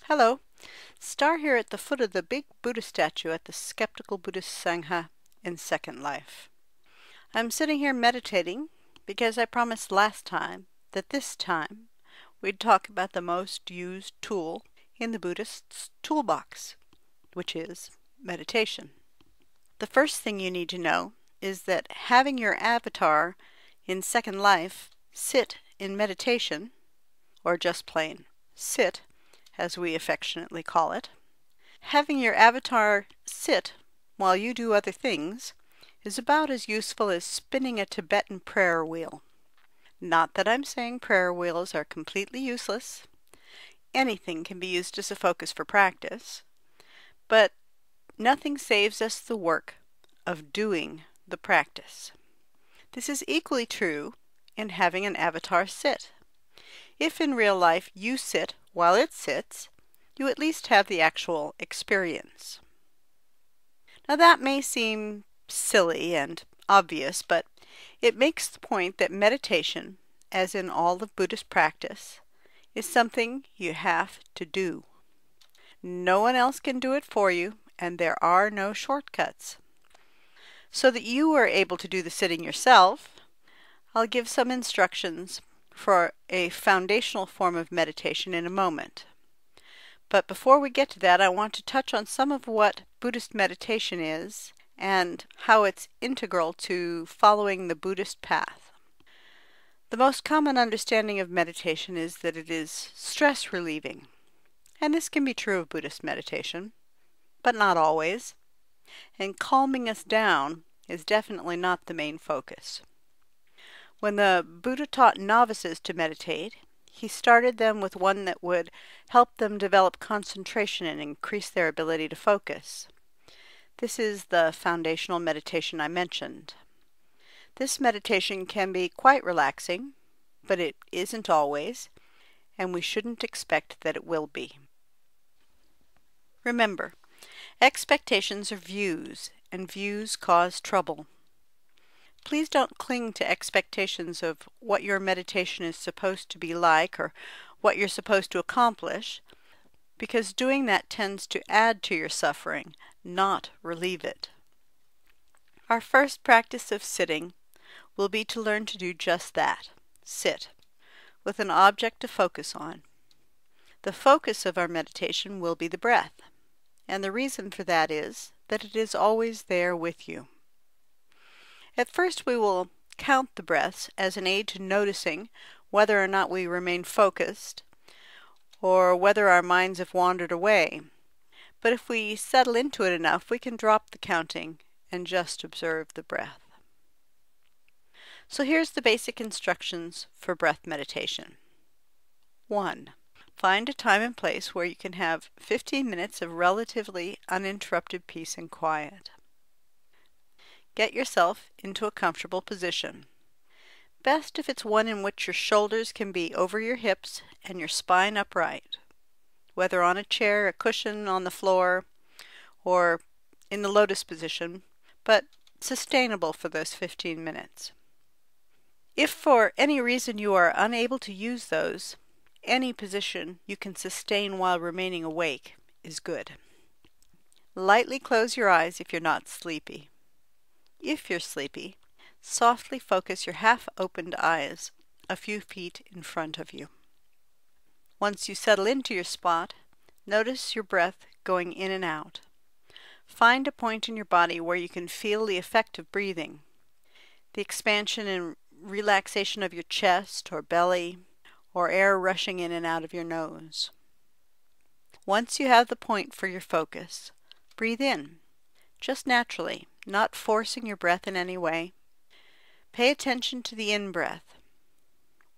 Hello. Star here at the foot of the big Buddha statue at the Skeptical Buddhist Sangha in Second Life. I'm sitting here meditating because I promised last time that this time we'd talk about the most used tool in the Buddhist's toolbox, which is meditation. The first thing you need to know is that having your avatar in Second Life sit in meditation, or just plain sit, as we affectionately call it, having your avatar sit while you do other things is about as useful as spinning a Tibetan prayer wheel. Not that I'm saying prayer wheels are completely useless. Anything can be used as a focus for practice, but nothing saves us the work of doing the practice. This is equally true in having an avatar sit. If in real life you sit while it sits, you at least have the actual experience. Now that may seem silly and obvious, but it makes the point that meditation, as in all of Buddhist practice, is something you have to do. No one else can do it for you, and there are no shortcuts. So that you are able to do the sitting yourself, I'll give some instructions for a foundational form of meditation in a moment. But before we get to that, I want to touch on some of what Buddhist meditation is and how it's integral to following the Buddhist path. The most common understanding of meditation is that it is stress relieving, and this can be true of Buddhist meditation, but not always, and calming us down is definitely not the main focus. When the Buddha taught novices to meditate, he started them with one that would help them develop concentration and increase their ability to focus. This is the foundational meditation I mentioned. This meditation can be quite relaxing, but it isn't always, and we shouldn't expect that it will be. Remember, expectations are views, and views cause trouble. Please don't cling to expectations of what your meditation is supposed to be like or what you're supposed to accomplish, because doing that tends to add to your suffering, not relieve it. Our first practice of sitting will be to learn to do just that, sit, with an object to focus on. The focus of our meditation will be the breath, and the reason for that is that it is always there with you. At first we will count the breaths as an aid to noticing whether or not we remain focused or whether our minds have wandered away. But if we settle into it enough, we can drop the counting and just observe the breath. So here's the basic instructions for breath meditation. 1. Find a time and place where you can have 15 minutes of relatively uninterrupted peace and quiet. Get yourself into a comfortable position. Best if it's one in which your shoulders can be over your hips and your spine upright, whether on a chair, a cushion, on the floor, or in the lotus position, but sustainable for those 15 minutes. If for any reason you are unable to use those, any position you can sustain while remaining awake is good. Lightly close your eyes if you're not sleepy. If you're sleepy, softly focus your half-opened eyes a few feet in front of you. Once you settle into your spot, notice your breath going in and out. Find a point in your body where you can feel the effect of breathing, the expansion and relaxation of your chest or belly, or air rushing in and out of your nose. Once you have the point for your focus, breathe in, just naturally, not forcing your breath in any way. Pay attention to the in-breath.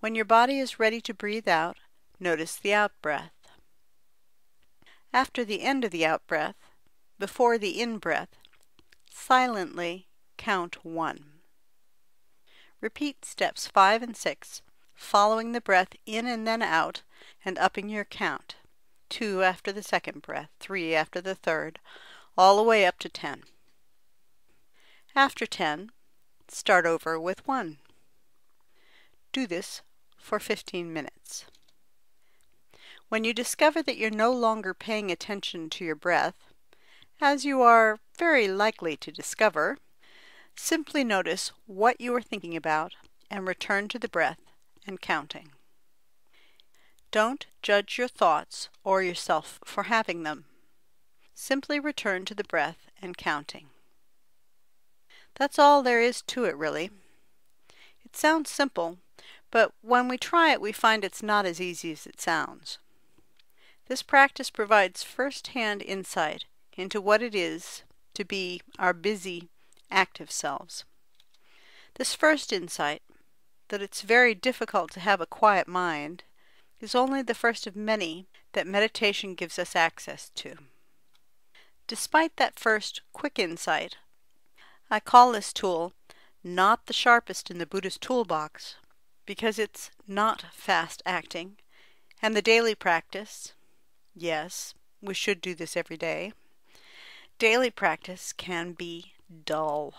When your body is ready to breathe out, notice the out-breath. After the end of the out-breath, before the in-breath, silently count 1. Repeat steps 5 and 6, following the breath in and then out, and upping your count. 2 after the second breath, 3 after the third, all the way up to 10. After 10, start over with 1. Do this for 15 minutes. When you discover that you're no longer paying attention to your breath, as you are very likely to discover, simply notice what you are thinking about and return to the breath and counting. Don't judge your thoughts or yourself for having them. Simply return to the breath and counting. That's all there is to it, really. It sounds simple, but when we try it, we find it's not as easy as it sounds. This practice provides first-hand insight into what it is to be our busy, active selves. This first insight, that it's very difficult to have a quiet mind, is only the first of many that meditation gives us access to. Despite that first quick insight, I call this tool not the sharpest in the Buddhist toolbox because it's not fast-acting, and the daily practice, yes, we should do this every day, daily practice can be dull.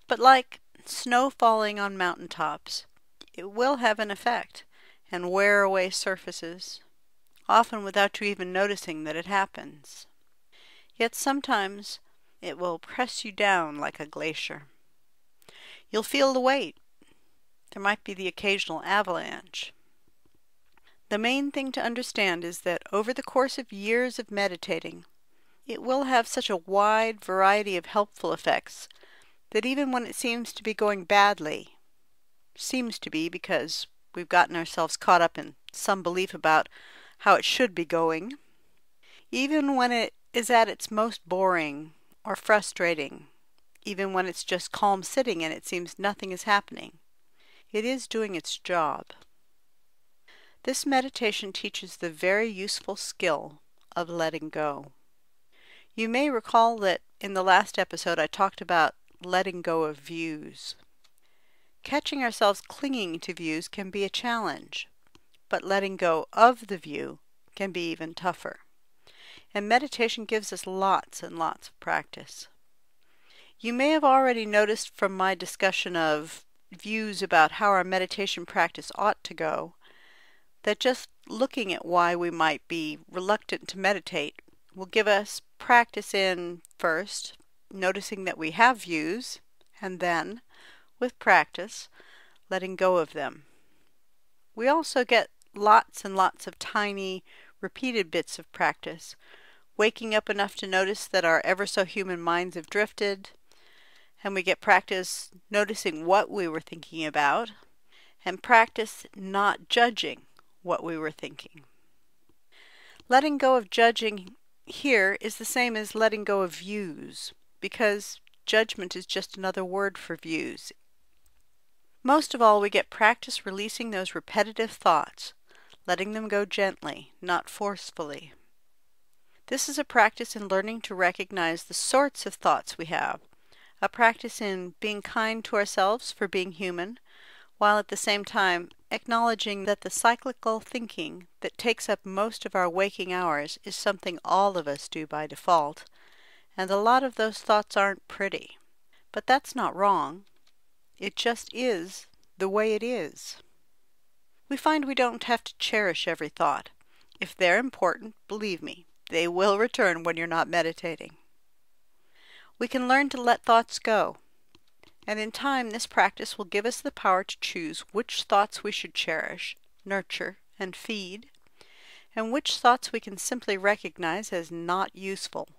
But like snow falling on mountaintops, it will have an effect and wear away surfaces, often without you even noticing that it happens. Yet sometimes it will press you down like a glacier. You'll feel the weight. There might be the occasional avalanche. The main thing to understand is that over the course of years of meditating, it will have such a wide variety of helpful effects that even when it seems to be going badly, seems to be because we've gotten ourselves caught up in some belief about how it should be going, even when it is at its most boring or frustrating, even when it's just calm sitting and it seems nothing is happening, it is doing its job. This meditation teaches the very useful skill of letting go. You may recall that in the last episode I talked about letting go of views. Catching ourselves clinging to views can be a challenge, but letting go of the view can be even tougher. And meditation gives us lots and lots of practice. You may have already noticed from my discussion of views about how our meditation practice ought to go, that just looking at why we might be reluctant to meditate will give us practice in, first, noticing that we have views, and then, with practice, letting go of them. We also get lots and lots of tiny, repeated bits of practice, waking up enough to notice that our ever-so-human minds have drifted, and we get practice noticing what we were thinking about, and practice not judging what we were thinking. Letting go of judging here is the same as letting go of views, because judgment is just another word for views. Most of all, we get practice releasing those repetitive thoughts, letting them go gently, not forcefully. This is a practice in learning to recognize the sorts of thoughts we have, a practice in being kind to ourselves for being human, while at the same time acknowledging that the cyclical thinking that takes up most of our waking hours is something all of us do by default, and a lot of those thoughts aren't pretty. But that's not wrong. It just is the way it is. We find we don't have to cherish every thought. If they're important, believe me, they will return when you're not meditating. We can learn to let thoughts go, and in time this practice will give us the power to choose which thoughts we should cherish, nurture, and feed, and which thoughts we can simply recognize as not useful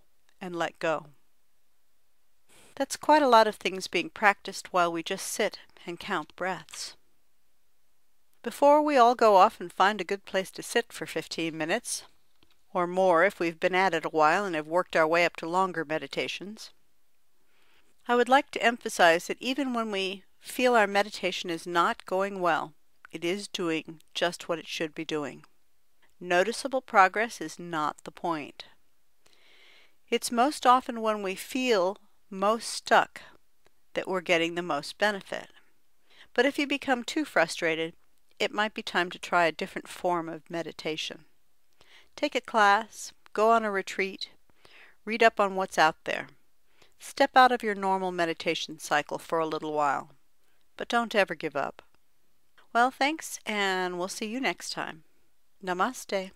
and let go. That's quite a lot of things being practiced while we just sit and count breaths. Before we all go off and find a good place to sit for 15 minutes, or more if we've been at it a while and have worked our way up to longer meditations, I would like to emphasize that even when we feel our meditation is not going well, it is doing just what it should be doing. Noticeable progress is not the point. It's most often when we feel most stuck that we're getting the most benefit. But if you become too frustrated, it might be time to try a different form of meditation. Take a class, go on a retreat, read up on what's out there. Step out of your normal meditation cycle for a little while, but don't ever give up. Well, thanks, and we'll see you next time. Namaste.